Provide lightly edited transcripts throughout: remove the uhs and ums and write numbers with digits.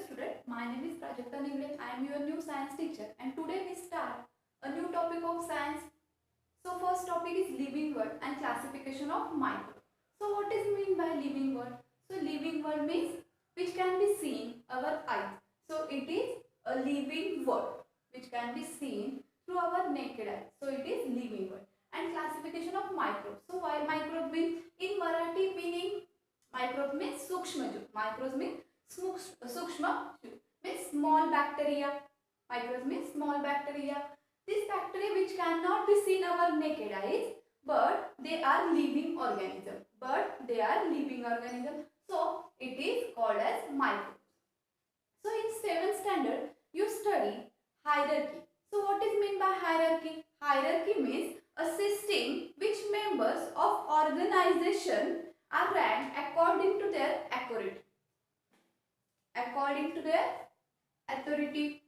student, my name is Prajakta Ningre. I am your new science teacher and today we start a new topic of science. So first topic is living world and classification of microbes. So what is mean by living world? So living world means which can be seen our eyes. So it is a living world which can be seen through our naked eye. So it is living world. And classification of microbes. So while microbe means in Marathi meaning microbe means sukshma जीव. Microbes means sukshma means small bacteria. Microbes means small bacteria. These bacteria which cannot be seen our naked eyes, but they are living organism. So it is called as microbes. So in 7th standard you study hierarchy. So what is meant by hierarchy? Hierarchy means a system which members of organization are ranked according to their authority.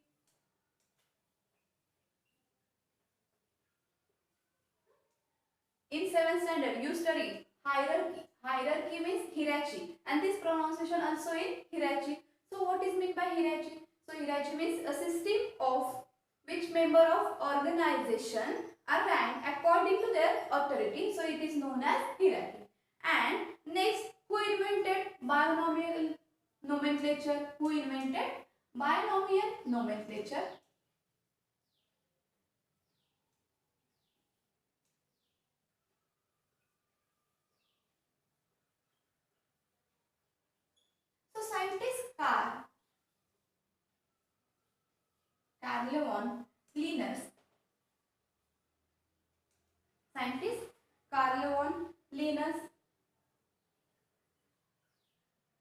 In 7th standard you study hierarchy. Hierarchy means hierarchy and this pronunciation also in hierarchy. So what is meant by hierarchy? So hierarchy means a system of which member of organization are ranked according to their authority. So it is known as hierarchy. And next, who invented binomial nomenclature? So scientist Carl von Linus. Scientist Carl von Linus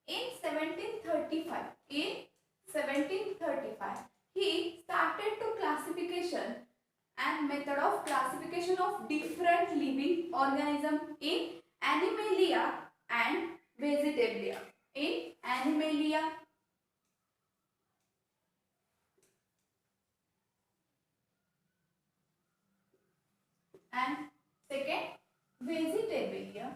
in 1735 he started to classification and method of classification of different living organism in Animalia and Vegetabilia. And second, Vegetabilia.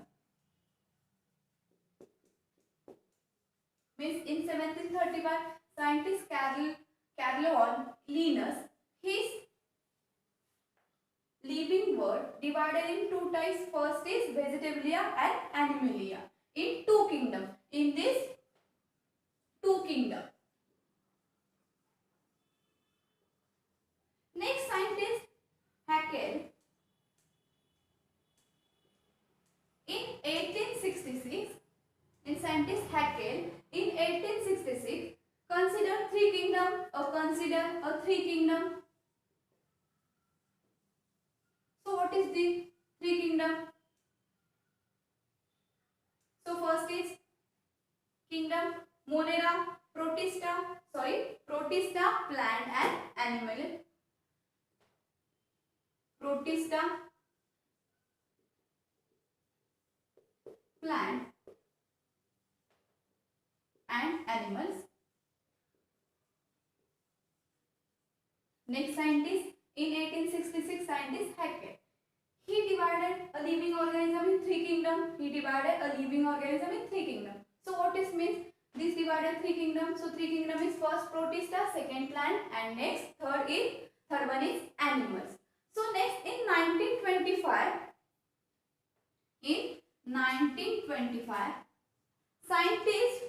Means in 1735, scientist Carl von Linus, his living world divided in two types. First is Vegetabilia and Animalia in two kingdoms. In this two kingdoms. Next, scientist Haeckel in 1866. In scientist Haeckel in 1866 consider three kingdoms. So what is the three kingdom? So first is kingdom Monera, Protista, plant and animal. Protista, plant and animals. Next scientist in 1866 scientist Haeckel. He divided a living organism in three kingdoms. So what is means this divided three kingdoms? So three kingdom is first Protista, second plant and next third one is animals. So next in 1925 scientist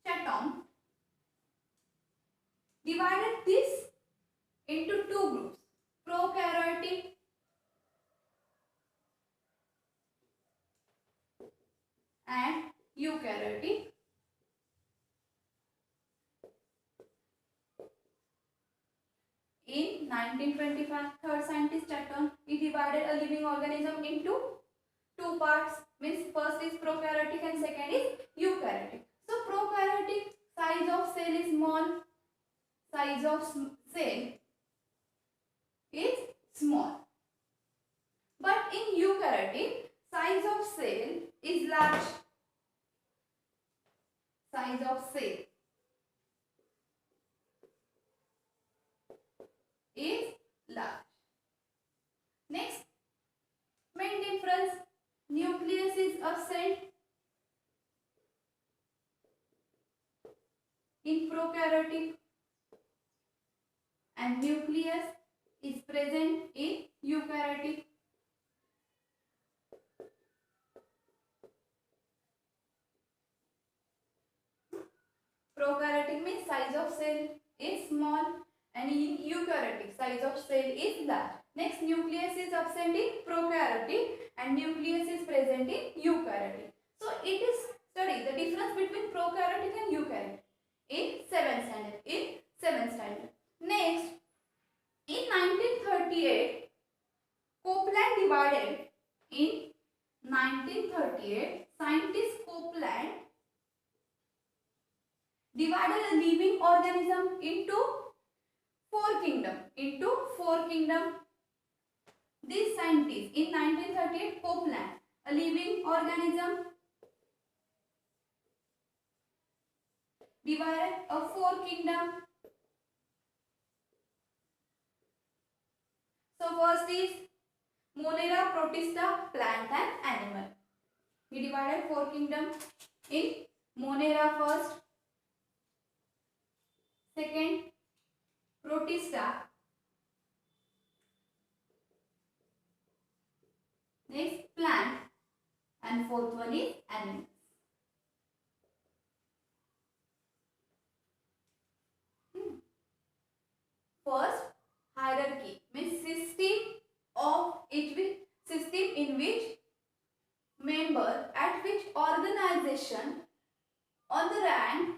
Chatham divided this into two groups, prokaryotic and eukaryotic. In 1925, third scientist Chatham, he divided a living organism into two parts. Means first is prokaryotic and second is eukaryotic. So prokaryotic size of cell is small. But in eukaryotic, size of cell is large. Next, main difference, nucleus is absent in prokaryotic and nucleus is present in eukaryotic. Prokaryotic means size of cell is small and in eukaryotic size of cell is large. Next, nucleus is absent in prokaryotic and nucleus is present in eukaryotic. So it is study the difference between prokaryotic and eukaryotic in 7th standard. Next, in 1938, Copeland divided in 1938 scientist Copeland divided a living organism into four kingdom. This scientist in 1938 Copeland, a living organism, divided a four kingdom. So first is Monera, Protista, plant and animal. He divided four kingdom in Monera first, second Protista, next plant, and fourth one is animals. First, hierarchy means system in which member at which organization on the rank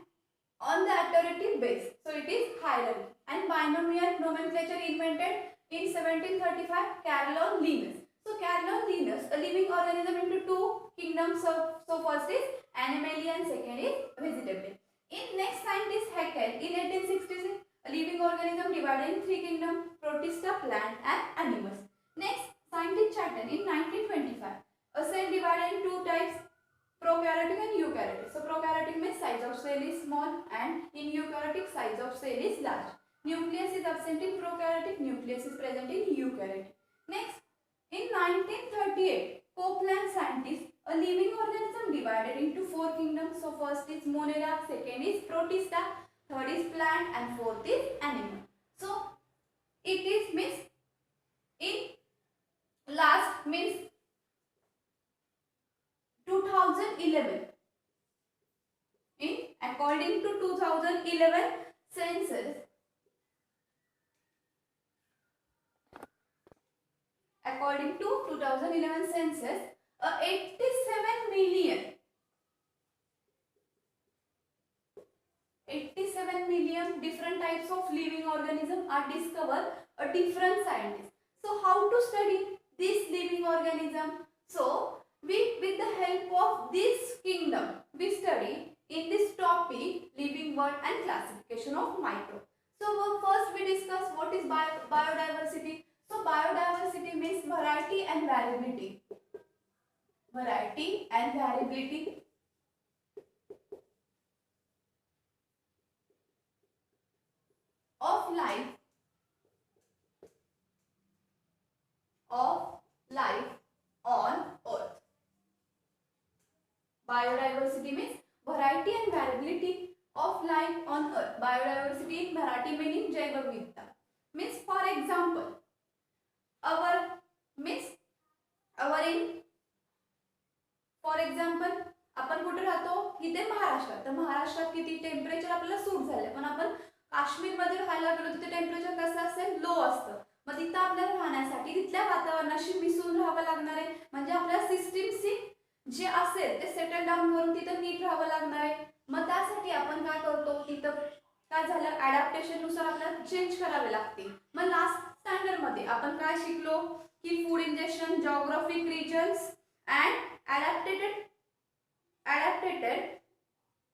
on the authoritative base. So it is hierarchy. And binomial nomenclature invented in 1735 Carolus Linnaeus. So Carolus Linnaeus, a living organism into two kingdoms. So first is animalian, second is vegetable. In next scientist Haeckel in 1866, a living organism divided in three kingdoms: Protista, plant and animals. Next, scientist Chapman in 1925, a cell divided in two types: prokaryotic and eukaryotic. So prokaryotic means size of cell is small and in eukaryotic size of cell is large. Nucleus is absent in prokaryotic, nucleus is present in eukaryotic. Next, in 1938, Copeland scientist, a living organism divided into four kingdoms. So first is Monera, second is Protista, third is plant and fourth is animal. So it is means in last means 2011. According to 2011 census, according to 2011 census, 87 million different types of living organisms are discovered a different scientists. So how to study this living organism? So with the help of this kingdom, we study in this topic living world and classification of microbes. So first we discuss what is biodiversity. So biodiversity means variety and variability. Variety and variability of life on earth. Biodiversity means variety and variability of life on earth. Biodiversity in Marathi meaning Jaiva Vividhata. Means for example, for example आपण कुठे राहतो? इथे महाराष्ट्रात. तर महाराष्ट्रात किती temperature आपल्याला suit झाले, पण आपण काश्मीरमध्ये राहायला गेलो तिथे टेम्परेचर कसं असेल? लो असतं. मग तिथं आपल्याला राहण्यासाठी तिथल्या वातावरणाशी मिसळून राहावं लागणार आहे. म्हणजे आपल्या सिस्टीमशी जे असेल ते सेटल डाऊन करून तिथं नीट राहावं लागणार आहे. मग त्यासाठी आपण काय करतो? तिथं काय झालं? ॲडॅप्टेशन नुसार आपल्याला चेंज करावे लागते. मग लास्ट स्टँडर्ड मध्ये आपण काय शिकलो? की food injection, geographic regions and adapted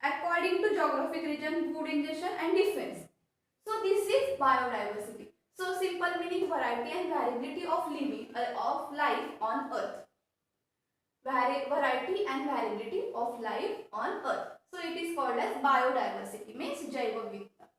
according to geographic region, food ingestion and defense. So this is biodiversity. So simple meaning variety and variability of living of life on earth. Variety and variability of life on earth. So it is called as biodiversity, means Jaiva Vividhata.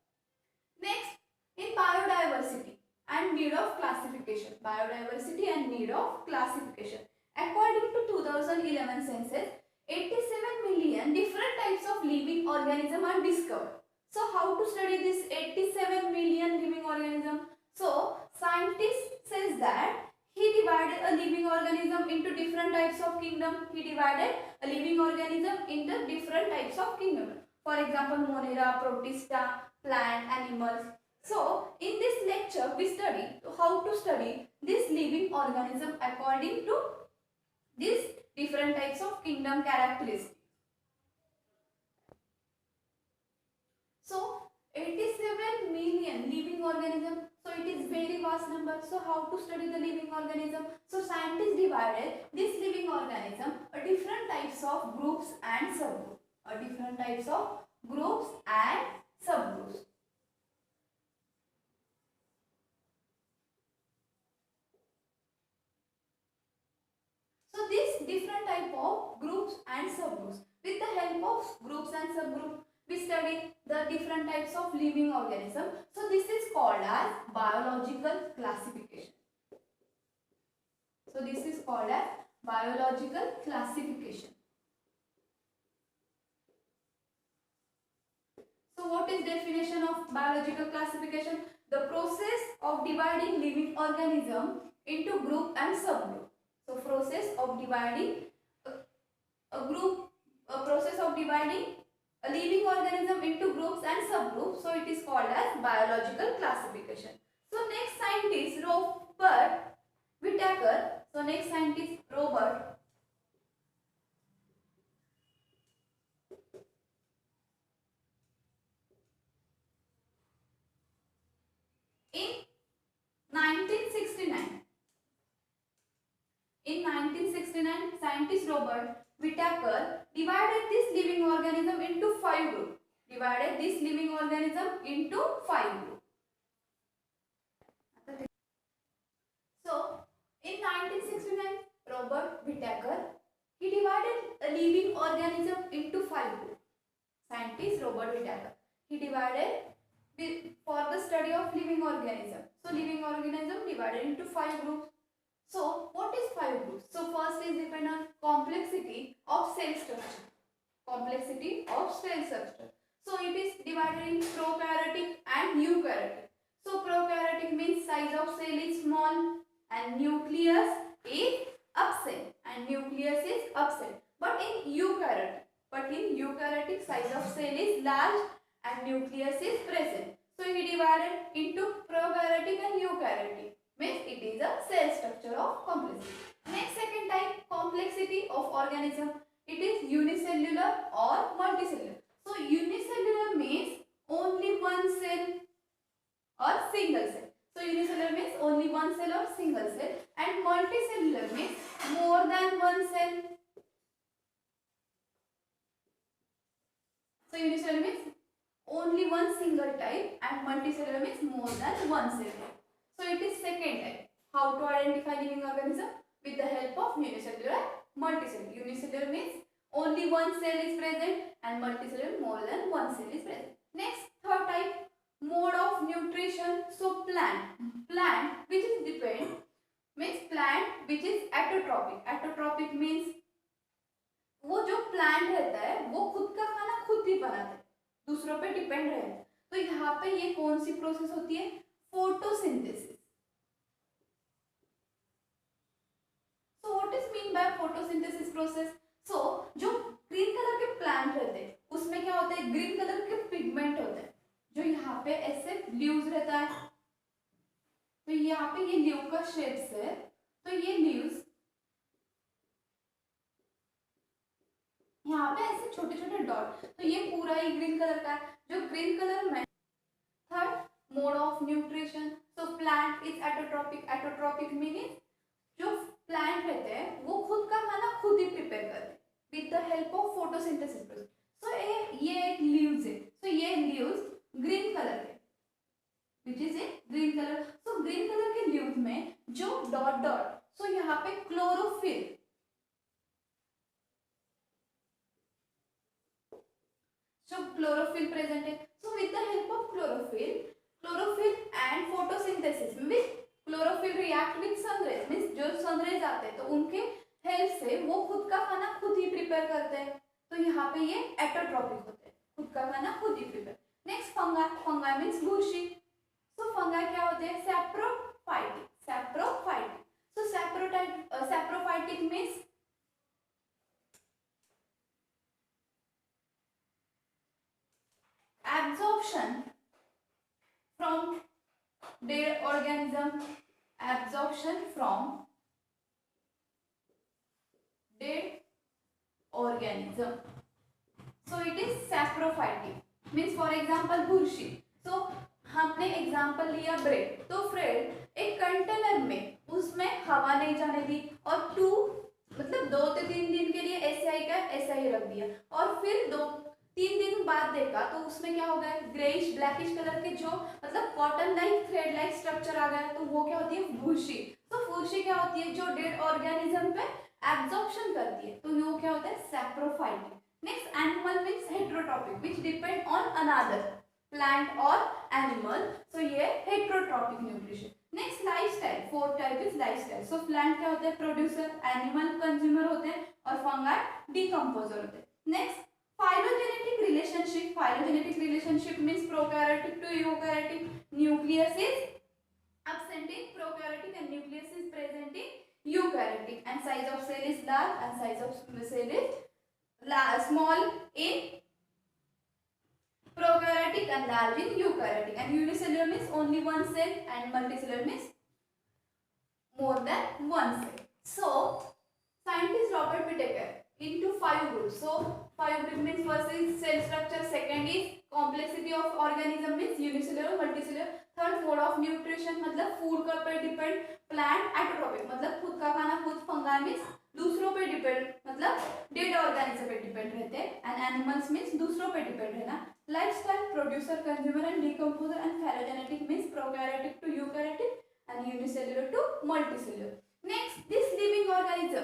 Next, in biodiversity and need of classification. Biodiversity and need of classification. According to 2011 census, 87 million different types of living organisms are discovered. So how to study this 87 million living organism? So scientist says that he divided a living organism into different types of kingdom. He divided a living organism into different types of kingdom. For example, Monera, Protista, plant, animals. So in this lecture we study how to study this living organism according to these different types of kingdom characteristics. So 87 million living organism. So it is very vast number. So how to study the living organism? So scientists divided this living organism a different types of groups and subgroups. A different types of groups and subgroups. So this different type of groups and subgroups. With the help of groups and subgroups, we study the different types of living organism. So this is called as biological classification. So this is called as biological classification. So what is definition of biological classification? The process of dividing living organism into group and subgroup. So process of dividing a process of dividing a living organism into groups and subgroups. So it is called as biological classification. So next scientist Robert Whittaker. So next scientist Robert in 1969. In 1969, scientist Robert Whittaker divided this living organism into 5 groups. Divided this living organism into 5 groups. So, in 1969, Robert Whittaker, he divided a living organism into 5 groups. Scientist Robert Whittaker, he divided for the study of living organism. So, living organism divided into 5 groups. So, what is 5 groups? So, first is depend on complexity of cell structure. Complexity of cell structure. So, it is divided in prokaryotic and eukaryotic. So, prokaryotic means size of cell is small and nucleus is absent. And nucleus is absent. But in eukaryotic size of cell is large and nucleus is present. So, he divided into prokaryotic and eukaryotic. Means it is a cell structure of complexity. Next second type, complexity of organism. It is unicellular or multicellular. So unicellular means only one cell or single cell. So unicellular means only one cell or single cell, and multicellular means more than one cell. So unicellular means only one single type and multicellular means more than one cell. So it is second type. How to identify living organism? With the help of unicellular, multicellular. Unicellular means only one cell is present and multicellular more than one cell is present. Next, third type, mode of nutrition. So plant which is depend means plant which is autotrophic. Autotrophic means वो जो plant रहता है वो खुद का खाना खुद ही बनाता है, दूसरों पे डिपेंड रहता है. तो यहाँ पे ये कौन सी प्रोसेस होती है? Photosynthesis. So what is mean by photosynthesis process? So जो ग्रीन कलर के प्लांट रहते हैं उसमें क्या होता है? ग्रीन कलर के पिगमेंट होते हैं जो यहाँ पे ऐसे लीव्स रहता है. तो यहाँ पे ये लीव का शेप्स है. तो ये लीव्स यहाँ पे ऐसे छोटे छोटे डॉट. तो ये पूरा ही ग्रीन कलर का है. जो ग्रीन कलर में third mode of nutrition. So plant is autotrophic. Autotrophic meaning जो प्लांट रहते हैं वो खुद का खाना खुद ही प्रिपेयर करते हैं with the help of photosynthesis process. So ये एक लीव्स है. सो ये लीव्स ग्रीन कलर के which is a green colour. So green colour के लीव्स में जो डॉट डॉट, सो यहाँ पे क्लोरोफिल, so chlorophyll present है. So with the help of chlorophyll and photosynthesis with chlorophyll react with sun rays means जो sun rays आते हैं तो उनके हेल्प से वो खुद का खाना खुद ही प्रिपेयर करते हैं. तो यहाँ पे ये एटोट्रॉपिक होते हैं, खुद का खाना खुद ही प्रिपेयर. नेक्स्ट फंगा, फंगा मीन्स बुरशी. सो फंगा क्या होते हैं? Saprophytic, saprophytic. So saprophytic means absorption from dead organism, absorption from dead organism. So it is saprophytic. Means for example बुरशी. So हमने एग्जाम्पल लिया ब्रेड. तो ब्रेड एक कंटेनर में, उसमें हवा नहीं जाने दी और मतलब 2 से 3 दिन के लिए ऐसा ही रख दिया और फिर 2-3 दिन बाद देखा तो उसमें क्या हो गया? ग्रेइश ब्लैकिश कलर के जो मतलब cotton like thread like structure आ गया. तो वो क्या होती है? बुरशी. तो बुरशी क्या होती है? जो डेड ऑर्गेनिज्म पे एब्जॉर्प्शन करती है. तो वो क्या होता है? Saprophytic. Next, animal means heterotrophic, which depend on another plant or animal. So ये heterotrophic nutrition. Next, lifestyle. 4 type is lifestyle. So plant क्या होते हैं? Producer, animal consumer होते हैं और fungi decomposer होते हैं. Next, phylogenetic relationship. Phylogenetic relationship means prokaryotic to eukaryotic. Nucleus is absent in prokaryotic and nucleus is present in eukaryotic. And size of cell is large and size of cell is small in prokaryotic and large in eukaryotic. And unicellular means only one cell and multicellular means more than one cell. So scientist Robert Whittaker into 5 groups. So 5 group means first is cell structure, second is complexity of organism means unicellular, multicellular, third mode of nutrition मतलब food का पे depend, plant एटोट्रोपिक मतलब खुद का खाना खुद, fungi means दूसरों पे डिपेंड मतलब डेड ऑर्गेनिज्म पे डिपेंड रहते हैं, एंड एनिमल्स मीन्स दूसरों पे डिपेंड रहना. Lifestyle, producer, consumer and decomposer, and phylogenetic means prokaryotic to eukaryotic and unicellular to multicellular. Next, this living organism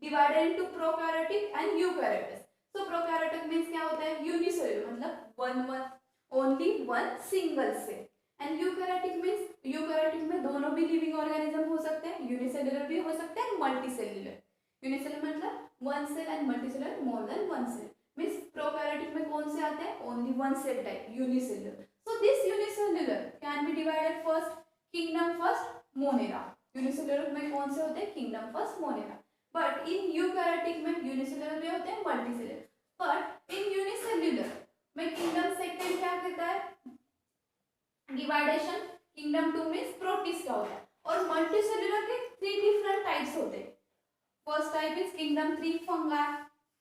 divided into prokaryotic and eukaryotic. So prokaryotic means क्या होता है? Unicellular मतलब only one single cell. And eukaryotic means eukaryotic में दोनों भी living organism हो सकते हैं, यूनिसेल्युलर भी हो सकते हैं, मल्टीसेल्युलर. यूनिसेल्युलर मतलब one cell and multicellular more than one cell. Means prokaryotic में कौन से आते हैं? Only one cell type, unicellular. So this unicellular can be divided first kingdom first monera. Unicellular में कौन से होते हैं? Kingdom first monera. But in eukaryotic में यूनिसेल्युलर भी होते हैं, मल्टीसेल्युलर. बट इन यूनिसेल्युलर में किंगडम सेकेंड क्या कहता है? डिवाइडेशन. किंगडम 2 मीन्स प्रोटिस्टा होता है. और मल्टीसेल्युलर के 3 डिफरेंट टाइप्स होते हैं. First type is kingdom 3 fungi.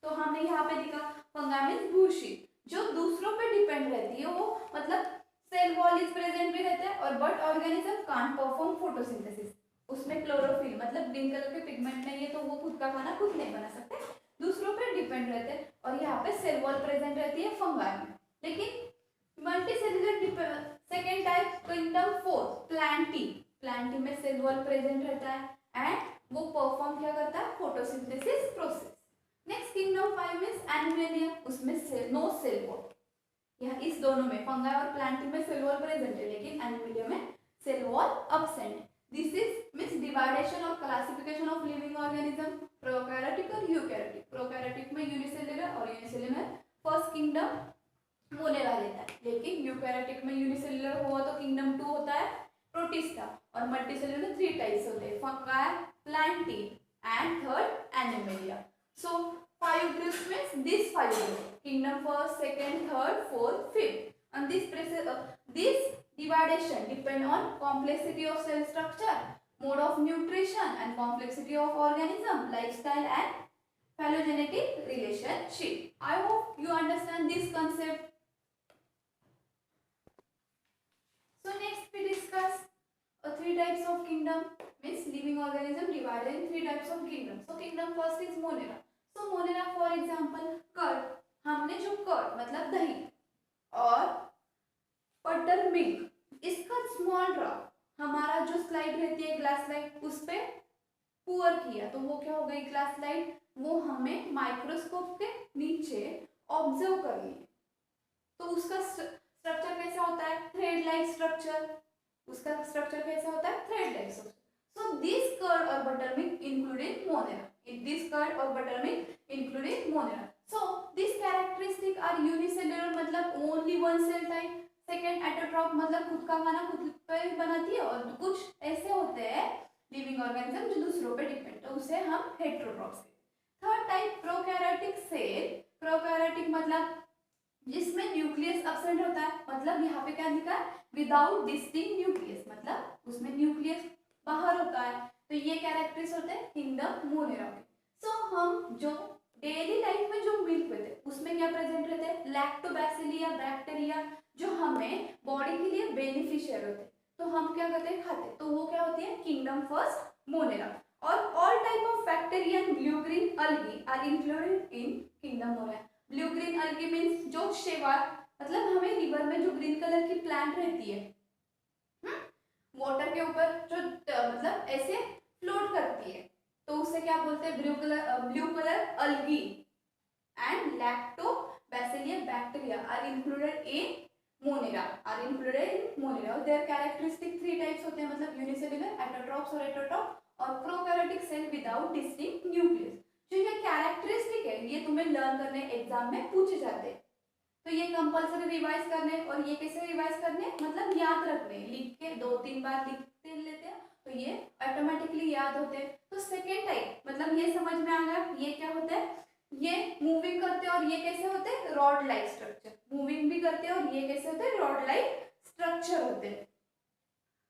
तो हमने यहाँ पे दिखा फंगाई मीन्स बुरशी जो दूसरों पे डिपेंड रहती है, वो मतलब सेल वॉल इज प्रेजेंट भी रहता है और but organism can't perform photosynthesis. उसमें क्लोरोफिल मतलब ग्रीन कलर के पिगमेंट नहीं है तो वो खुद का खाना खुद नहीं बना सकते, दूसरों पे डिपेंड रहते हैं. और यहाँ पे सेल वॉल प्रेजेंट रहती है फंगाई में. लेकिन multicellular second type kingdom 4 Plantae. Plantae में सेल वॉल प्रेजेंट रहता है एंड वो परफॉर्म क्या करता है? Photosynthesis process. Next kingdom 5 means Animalia. उसमें नो सेल वॉल. यहाँ इस दोनों में फंगाई और प्लांटी में सेल वॉल प्रेजेंट है लेकिन एनिमलिया में सेल वॉल अब्सेंट है. दिस इज मींस डिवाइडेशन और classification of living organism prokaryotic और यूकैरियोटिक. प्रोकैरियोटिक में यूनिसेल्युलर और यूनिसेल्युलर फर्स्ट किंगडम मोनेरा रहता है, लेकिन यूकैरियोटिक में यूनिसेल्युलर हुआ तो किंगडम 2 होता है प्रोटिस्टा और मल्टीसेल्युलर 3 टाइप्स होते हैं fungi, Plantae and third Animalia. So 5 groups means this 5 groups kingdom first, second, third, fourth, fifth. And this dividation depend on complexity of cell structure, mode of nutrition and complexity of organism, lifestyle and phylogenetic relationship. I hope you understand this concept. So next we discuss 3 types of kingdom means living organism divided in 3 types of kingdom. So kingdom first is monera. So monera for example curd. हमने जो curd मतलब दही और butter milk इसका small drop हमारा जो slide रहती है ग्लास स्लाइड उस पे पुअर किया तो वो क्या हो गई ग्लास स्लाइड. वो हमें माइक्रोस्कोप के नीचे ऑब्जर्व करनी है. तो उसका स्ट्रक्चर कैसा होता है? Thread like structure. उसका स्ट्रक्चर कैसा होता है? Thread like structure. So this curd और butter milk including monera. This curd or buttermilk including monera. So this characteristic characteristic are unicellular मतलब only one cell type, second autotroph मतलब खुद का खाना खुद पे बनाती है, और कुछ ऐसे होते हैं लिविंग ऑर्गेनिज्म जो दूसरों पे डिपेंड, तो उसे हम हेटेरोट्रॉफ्स कहते हैं। Third type prokaryotic cell, prokaryotic मतलब जिसमें न्यूक्लियस एब्सेंट होता है, मतलब यहाँ पे क्या लिखा है विदाउट डिस्टिंक्ट न्यूक्लियस, मतलब उसमें न्यूक्लियस बाहर होता है, तो ये कैरेक्टर्स होते हैं किंगडम मोनेरा के। सो हम जो डेली लाइफ में जो मिल्क पीते हैं उसमें क्या प्रेजेंट रहते हैं लैक्टोबैसिलिया बैक्टीरिया, जो हमें बॉडी के लिए बेनिफिशियल होते हैं, तो हम क्या करते हैं खाते हैं, तो वो क्या होती है किंगडम फर्स्ट मोनेरा। और all type of bacteria and blue green algae are included in kingdom monera. Blue green algae means जो शेवाल, मतलब हमें रिवर में जो ग्रीन कलर की प्लांट रहती है वाटर के ऊपर जो मतलब ऐसे फ्लोट करती है, तो उसे क्या बोलते हैं blue colour algae and lactobacilli bacteria are included in monera, और देयर कैरेक्टरिस्टिक थ्री टाइप्स होते हैं, मतलब यूनिसेल्युलर, एटोट्रॉफ्स और हेटेरोट्रॉफ, और prokaryotic cell without distinct nucleus. जो ये कैरेक्टरिस्टिक है ये तुम्हें लर्न करने एग्जाम में पूछे जाते हैं, तो ये कंपलसरी रिवाइज करने, और ये कैसे रिवाइज करने मतलब याद रखने, लिख के 2-3 बार लिखते लेते हैं तो ये ऑटोमेटिकली याद होते हैं। तो सेकेंड टाइप मतलब ये समझ में आ गया, ये क्या होता है, ये मूविंग करते हैं, और ये कैसे होते हैं रॉड लाइक स्ट्रक्चर, मूविंग भी करते हैं, और ये कैसे होते हैं रॉड लाइक स्ट्रक्चर होते हैं।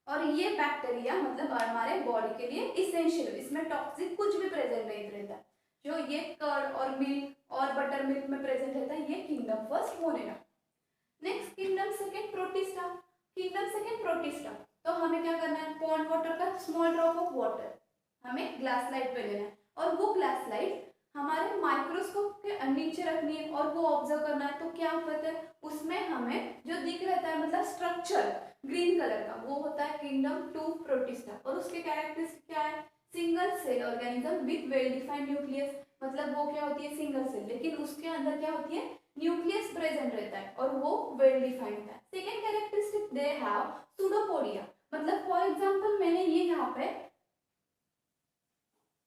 और ये बैक्टीरिया मतलब हमारे बॉडी के लिए इसेंशियल, इसमें टॉक्सिक कुछ भी प्रेजेंट नहीं रहता, जो ये कर्ड और मिल्क और बटर मिल्क में प्रेजेंट रहता है, ये kingdom first Monera. Next kingdom second protista, kingdom second protista, तो हमें क्या करना है पॉन्ड वाटर का स्मॉल ड्रॉप ऑफ वाटर हमें ग्लास स्लाइड पे लेना है, और वो ग्लास स्लाइड हमारे माइक्रोस्कोप के नीचे रखनी है और वो ऑब्जर्व करना है, तो क्या होता है उसमें हमें जो दिख रहता है मतलब स्ट्रक्चर ग्रीन कलर का, वो होता है किंगडम टू प्रोटिस्टा, और उसके कैरेक्टरिस्टिक क्या है single cell organism with well defined nucleus, मतलब वो क्या होती है सिंगल सेल, लेकिन उसके अंदर क्या होती है न्यूक्लियस प्रेजेंट रहता है और वो वेल डिफाइंड होता है। Second characteristic they have pseudopodia, मतलब फॉर एग्जांपल मैंने ये यहाँ पे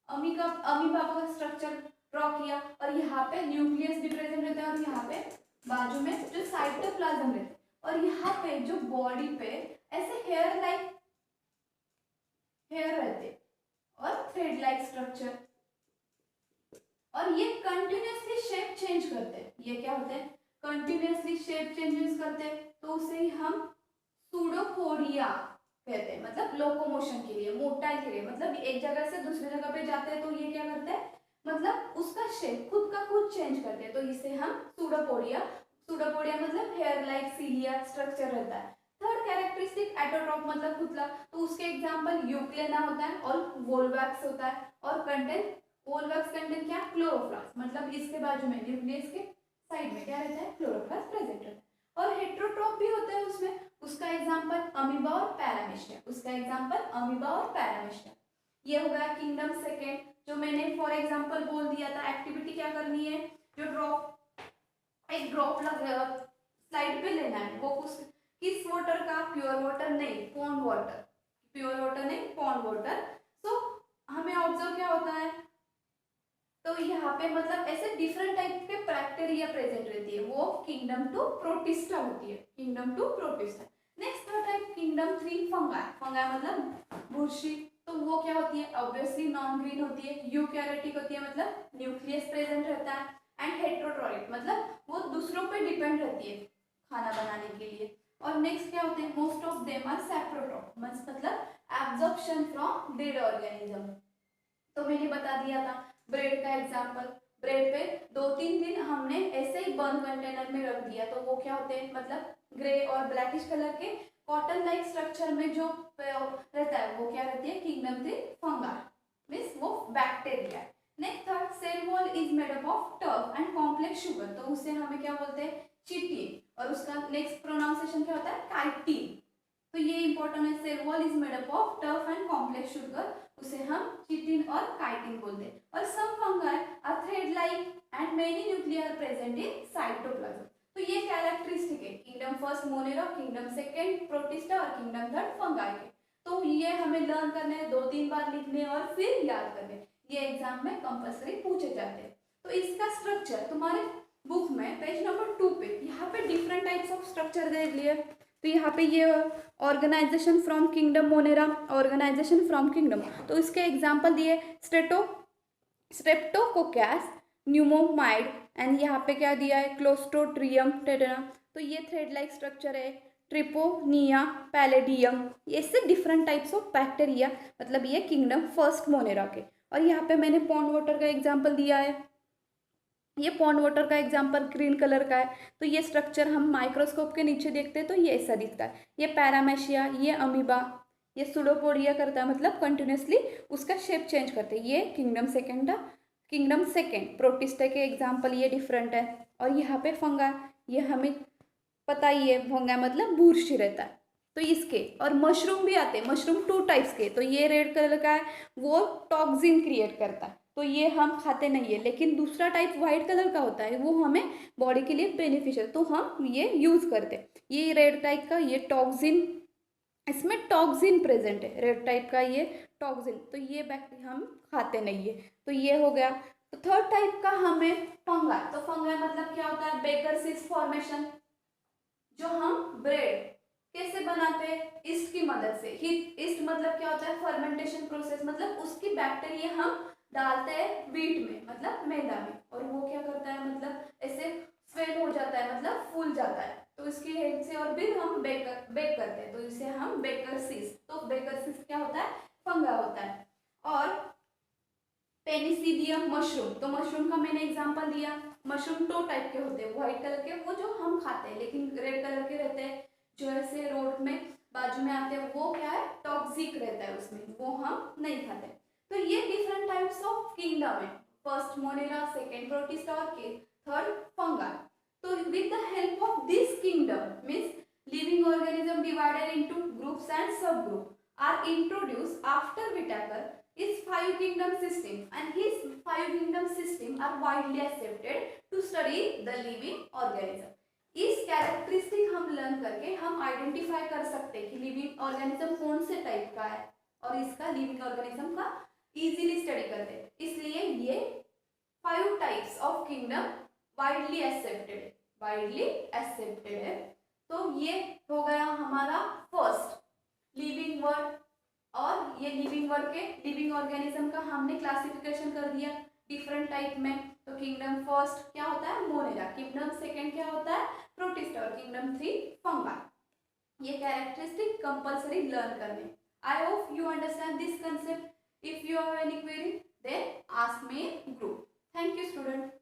अमीबा का स्ट्रक्चर ड्रॉ किया, और यहाँ पे न्यूक्लियस भी प्रेजेंट रहता है, और यहाँ पे बाजू में जो साइटोप्लाज्म रहता है, और यहाँ पे जो बॉडी पे ऐसे हेयर रहते और थ्रेड लाइक स्ट्रक्चर, और ये कंटिन्यूअसली शेप चेंज करते हैं, ये क्या होते हैं कंटिन्यूअसली शेप चेंजेस करते हैं, तो उसे ही हम सूडोपोडिया कहते हैं, मतलब लोकोमोशन के लिए मोटाई के लिए, मतलब एक जगह से दूसरी जगह पे जाते हैं तो ये क्या करते हैं मतलब उसका शेप खुद का खुद चेंज करते हैं, तो इसे हम सूडोपोडिया मतलब हेयर लाइक सीलिया स्ट्रक्चर रहता है। थर्ड कैरेक्टरिस्टिक एटोट्रॉफ मतलब पुतला, तो उसके एग्जांपल यूक्लेना होता है और वोल्वैक्स होता है, और कंटेंट वोल्वैक्स कंटेंट क्या क्लोरोप्लास्ट, मतलब इसके बाजू में न्यूक्लियस के साइड में क्या रहता है क्लोरोप्लास्ट प्रेजेंट रहता है, और हेटेरोट्रॉफ भी होता है उसमें, उसका एग्जांपल अमीबा और पैरामीशिया, ये हो गया किंगडम सेकेंड। जो मैंने फॉर एग्जांपल बोल दिया था एक्टिविटी क्या करनी है, जो एक ड्रॉप स्लाइड पे लेना है, वो किस वाटर का प्योर वाटर नहीं पॉन्ड वाटर, प्योर वाटर नहीं पॉन्ड वाटर। सो हमें ऑब्जर्व क्या होता है, तो यहाँ पे मतलब ऐसे डिफरेंट टाइप के बैक्टीरिया प्रेजेंट रहती है, वो किंगडम टू प्रोटिस्टा होती है, kingdom two protista. Next third type kingdom three fungi मतलब बुरशी, तो वो क्या होती है ऑब्वियसली नॉन ग्रीन होती है, यूकैरियोटिक होती है मतलब न्यूक्लियस प्रेजेंट रहता है, एंड हेटेरोट्रॉफिक मतलब वो दूसरों पे डिपेंड रहती है खाना बनाने के लिए। और नेक्स्ट क्या होते हैं मोस्ट ऑफ देम आर सैप्रोट्रॉफ मतलब एब्जॉर्प्शन फ्रॉम डेड ऑर्गेनिज्म, तो मैंने बता दिया था ब्रेड का एग्जांपल, ब्रेड पे 2-3 दिन हमने ऐसे ही बंद कंटेनर में रख दिया, तो वो क्या होते हैं मतलब ग्रे और ब्लैकिश कलर के कॉटन लाइक स्ट्रक्चर में जो रहता है वो क्या रहती है किंगडम थ्री फंगाई मींस वो bacteria. Next third cell wall is made up of tough and complex sugar, तो उसे हमें क्या बोलते हैं चिटिन, और उसका नेक्स्ट प्रोनाउंसिएशन क्या होता है काइटिन, तो ये इंपॉर्टेंट है। Cell wall is made up of tough and complex sugar, उसे हम चिटिन और काइटिन बोलते हैं। और some fungi are thread like and many nuclei are present in cytoplasm, तो ये कैरेक्टरिस्टिक है kingdom first monera, kingdom second protista और किंगडम थर्ड फंगाई के, तो ये हमें लर्न करने हैं 2-3 बार लिखने और फिर याद करने, ये एग्जाम में कंपल्सरी पूछे जाते हैं। तो इसका स्ट्रक्चर तुम्हारे बुक में पेज नंबर 2 पे, यहाँ पे डिफरेंट टाइप्स ऑफ स्ट्रक्चर दे लिए। तो यहाँ पे ये organization from kingdom monera, organization from kingdom, तो इसके एग्जाम्पल दिए स्ट्रेप्टोकोकस, न्यूमोमाइड, एंड यहाँ पे क्या दिया है, क्लोस्ट्रोट्रियम टेटना। तो ये थ्रेड लाइक स्ट्रक्चर है, ट्रिपोनिया पैलेडियम, ये इससे डिफरेंट टाइप्स ऑफ बैक्टीरिया, मतलब ये किंगडम फर्स्ट मोनेरा के। और यहाँ पे मैंने पॉन्ड वाटर का एग्जाम्पल दिया है, ये पॉन्ड वाटर का एग्जाम्पल ग्रीन कलर का है। तो ये स्ट्रक्चर हम माइक्रोस्कोप के नीचे देखते हैं तो ये ऐसा दिखता है। ये पैरामेशिया, ये अमीबा, ये सुडोपोडिया करता है, मतलब कंटिन्यूसली उसका शेप चेंज करते हैं। ये किंगडम सेकेंड प्रोटिस्टा के एग्जाम्पल ये डिफरेंट है। और यहाँ पे फंगा, ये हमें पता ही है, फंगा मतलब बुरशी रहता है। तो इसके और मशरूम भी आते हैं, मशरूम 2 टाइप्स के। तो ये रेड कलर का है, वो टॉक्सिन क्रिएट करता है, तो ये हम खाते नहीं है। लेकिन दूसरा टाइप वाइट कलर का होता है, वो हमें बॉडी के लिए बेनिफिशियल, तो हम ये यूज करते हैं। ये रेड टाइप का, ये टॉक्सिन, इसमें टॉक्सिन प्रेजेंट है, रेड टाइप का ये टॉक्सिन, तो ये बैक्टीरिया हम खाते नहीं है। तो ये हो गया। तो थर्ड टाइप का हमें फंगा, तो फंगा मतलब क्या होता है, बेकर सीड्स फॉर्मेशन, जो हम ब्रेड कैसे बनाते हैं, ईस्ट की मदद से। ईस्ट मतलब क्या होता है, फर्मेंटेशन प्रोसेस, मतलब उसकी बैक्टीरिया हम डालते हैं व्हीट में, मतलब मैदा में, और वो क्या करता है, मतलब ऐसे स्वेल हो जाता है, मतलब फूल जाता है। तो इसकी हेल्प से और भी हम बेक करते हैं, तो इसे हम बेकर सीड्स, तो बेकर सीड्स क्या होता है, फंगा होता है। और पेनिसिडियम मशरूम, तो मशरूम का मैंने एग्जांपल दिया। मशरूम 2 टाइप के होते हैं, व्हाइट कलर के, वो जो हम खाते हैं, लेकिन रेड कलर के रहते हैं, जो ऐसे रोड में बाजू में आते हैं, वो क्या है, टॉक्सिक रहता है उसमें, वो हम नहीं खाते। तो ये डिफरेंट टाइप्स ऑफ किंगडम है, फर्स्ट मोनेरा, सेकेंड प्रोटिस्टा और थर्ड फंगा। तो with the help of this kingdom means living organism divided into groups and subgroup are introduced after Whittaker is 5 kingdom system, and his 5 kingdom system are widely accepted to study the living organism. इस characteristic हम learn करके हम identify कर सकते हैं कि living organism कौन से टाइप का है, और इसका लिविंग ऑर्गेनिज्म का इजीली स्टडी करते हैं। इसलिए ये 5 types of kingdom widely accepted है। तो ये हो गया हमारा फर्स्ट लिविंग वर्ड। और ये लिविंग वर्ड के लिविंग ऑर्गेनिज्म का हमने क्लासिफिकेशन कर दिया डिफरेंट टाइप में। तो किंगडम फर्स्ट क्या होता है, मोनेरा, किंगडम सेकंड क्या होता है, प्रोटिस्टा, और किंगडम 3 फंगा। ये कैरेक्टरिस्टिक कंपल्सरी लर्न करने। I hope you understand this concept. If you have any query then ask me in group. Thank you student.